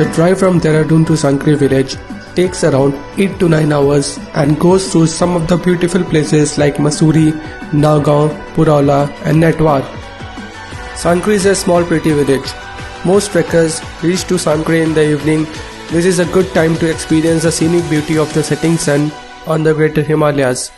The drive from Dehradun to Sankri village takes around 8 to 9 hours and goes through some of the beautiful places like Masuri, Nagaon, Puraula and Netwar. Sankri is a small pretty village. Most trekkers reach to Sankri in the evening. This is a good time to experience the scenic beauty of the setting sun on the greater Himalayas.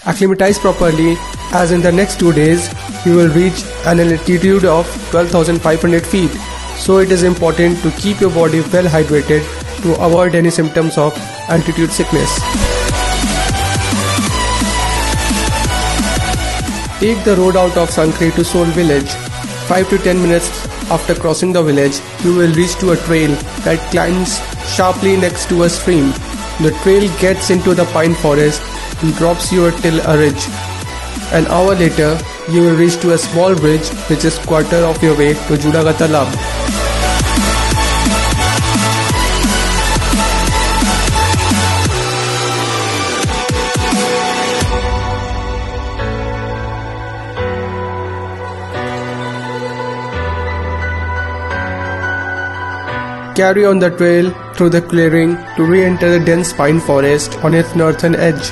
Acclimatize properly, as in the next 2 days you will reach an altitude of 12,500 feet. So it is important to keep your body well hydrated to avoid any symptoms of altitude sickness. Take the road out of Sankri to Sol village. 5 to 10 minutes after crossing the village, you will reach to a trail that climbs sharply next to a stream. The trail gets into the pine forest and drops you till a ridge. An hour later, you will reach to a small bridge which is quarter of your way to Kedarkantha. Carry on the trail through the clearing to re-enter the dense pine forest on its northern edge.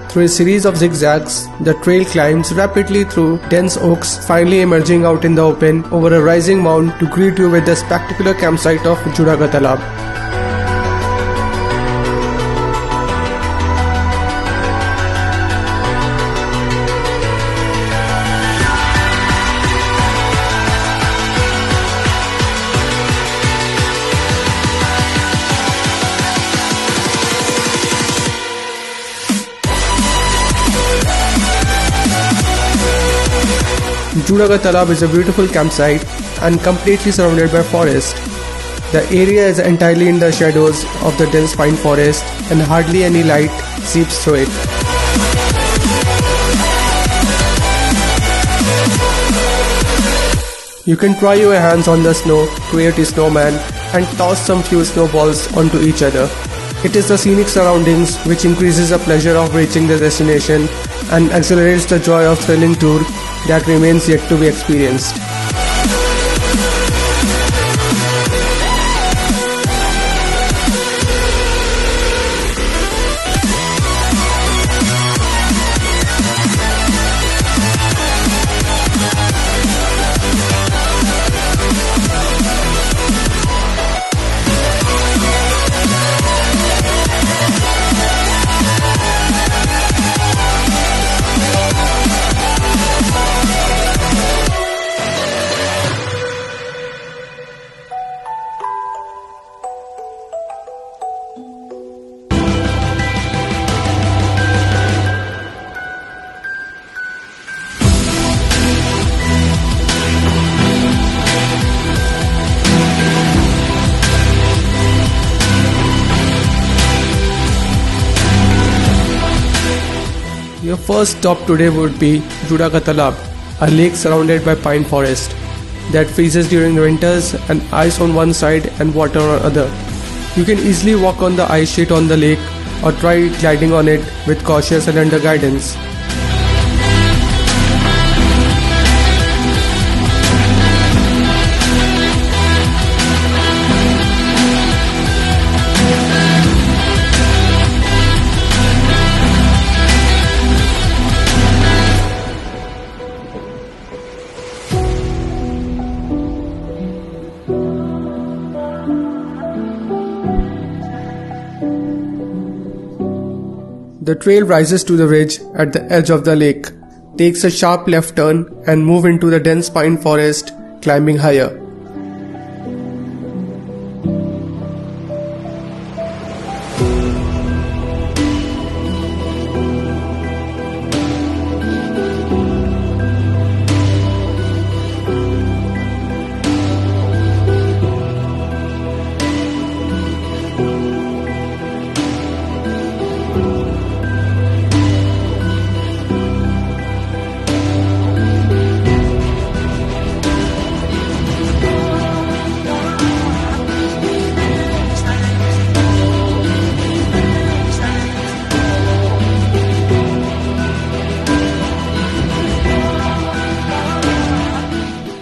Through a series of zigzags, the trail climbs rapidly through dense oaks, finally emerging out in the open over a rising mound to greet you with the spectacular campsite of Kedarkantha. Kedarkantha is a beautiful campsite and completely surrounded by forest. The area is entirely in the shadows of the dense pine forest and hardly any light seeps through it. You can try your hands on the snow, create a snowman and toss some few snowballs onto each other. It is the scenic surroundings which increases the pleasure of reaching the destination and accelerates the joy of thrilling tour that remains yet to be experienced. Your first stop today would be Kedarkantha, a lake surrounded by pine forest that freezes during the winters and ice on one side and water on other. You can easily walk on the ice sheet on the lake or try gliding on it with cautious and under guidance. The trail rises to the ridge at the edge of the lake, takes a sharp left turn and move into the dense pine forest, climbing higher.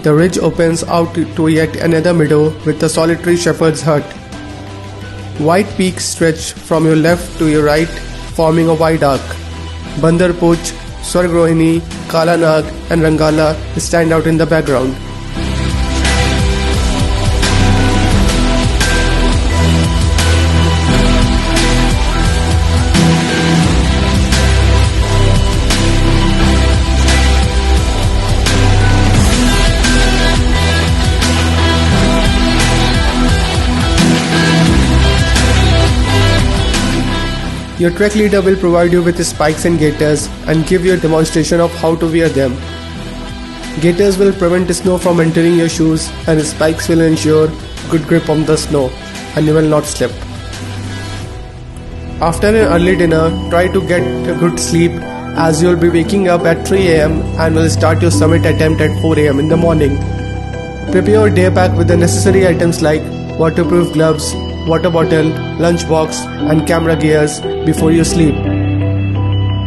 The ridge opens out to yet another meadow with a solitary shepherd's hut White peaks stretch from your left to your right, forming a wide arc. Bandar Pooch, Swargrohini, Kala Nag and Rangala stand out in the background. Your trek leader will provide you with spikes and gaiters and give you a demonstration of how to wear them. Gaiters will prevent snow from entering your shoes and spikes will ensure good grip on the snow and you will not slip. After an early dinner, try to get a good sleep as you will be waking up at 3 am and will start your summit attempt at 4 am in the morning. Prepare your day pack with the necessary items like waterproof gloves, water bottle, lunch box and camera gears before you sleep.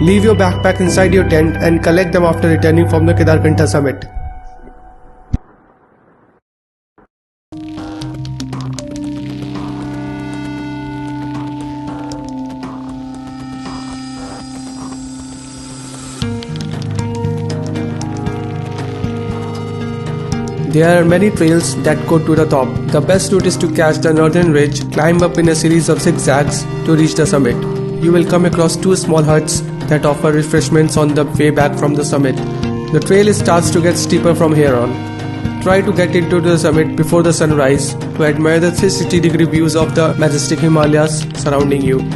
Leave your backpack inside your tent and collect them after returning from the Kedarkantha summit. There are many trails that go to the top. The best route is to catch the northern ridge, climb up in a series of zigzags to reach the summit. You will come across 2 small huts that offer refreshments on the way back from the summit. The trail starts to get steeper from here on. Try to get into the summit before the sunrise to admire the 360-degree views of the majestic Himalayas surrounding you.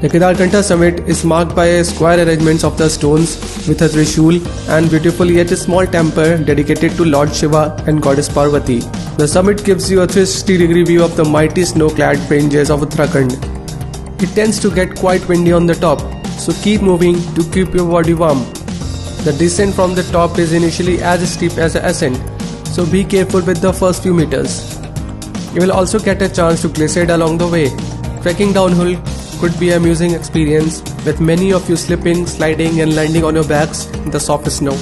The Kedarkantha summit is marked by a square arrangement of the stones with a trishul and beautiful yet small temple dedicated to Lord Shiva and Goddess Parvati. The summit gives you a 360-degree view of the mighty snow-clad ranges of Uttarakhand. It tends to get quite windy on the top, so keep moving to keep your body warm. The descent from the top is initially as steep as the ascent, so be careful with the first few meters. You will also get a chance to glide along the way. Trekking downhill could be an amusing experience, with many of you slipping, sliding and landing on your backs in the soft snow.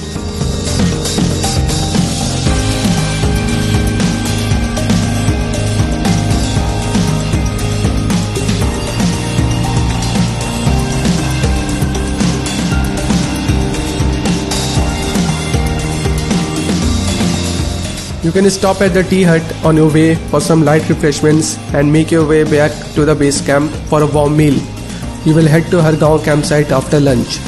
You can stop at the tea hut on your way for some light refreshments and make your way back to the base camp for a warm meal. You will head to Hargaon campsite after lunch.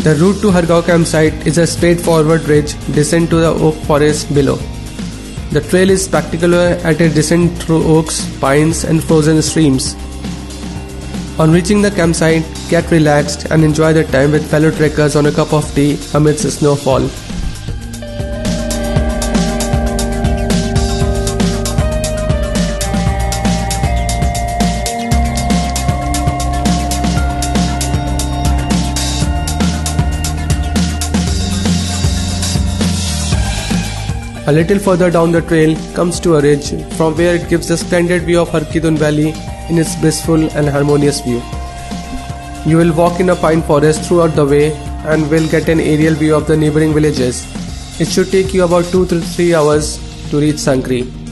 The route to Hargaon campsite is a straightforward ridge descent to the oak forest below. The trail is spectacular at a descent through oaks, pines and frozen streams. On reaching the campsite, get relaxed and enjoy the time with fellow trekkers on a cup of tea amidst snowfall. A little further down the trail comes to a ridge from where it gives a splendid view of Harkidun Valley in its blissful and harmonious view. You will walk in a pine forest throughout the way and will get an aerial view of the neighboring villages. It should take you about 2 to 3 hours to reach Sankri.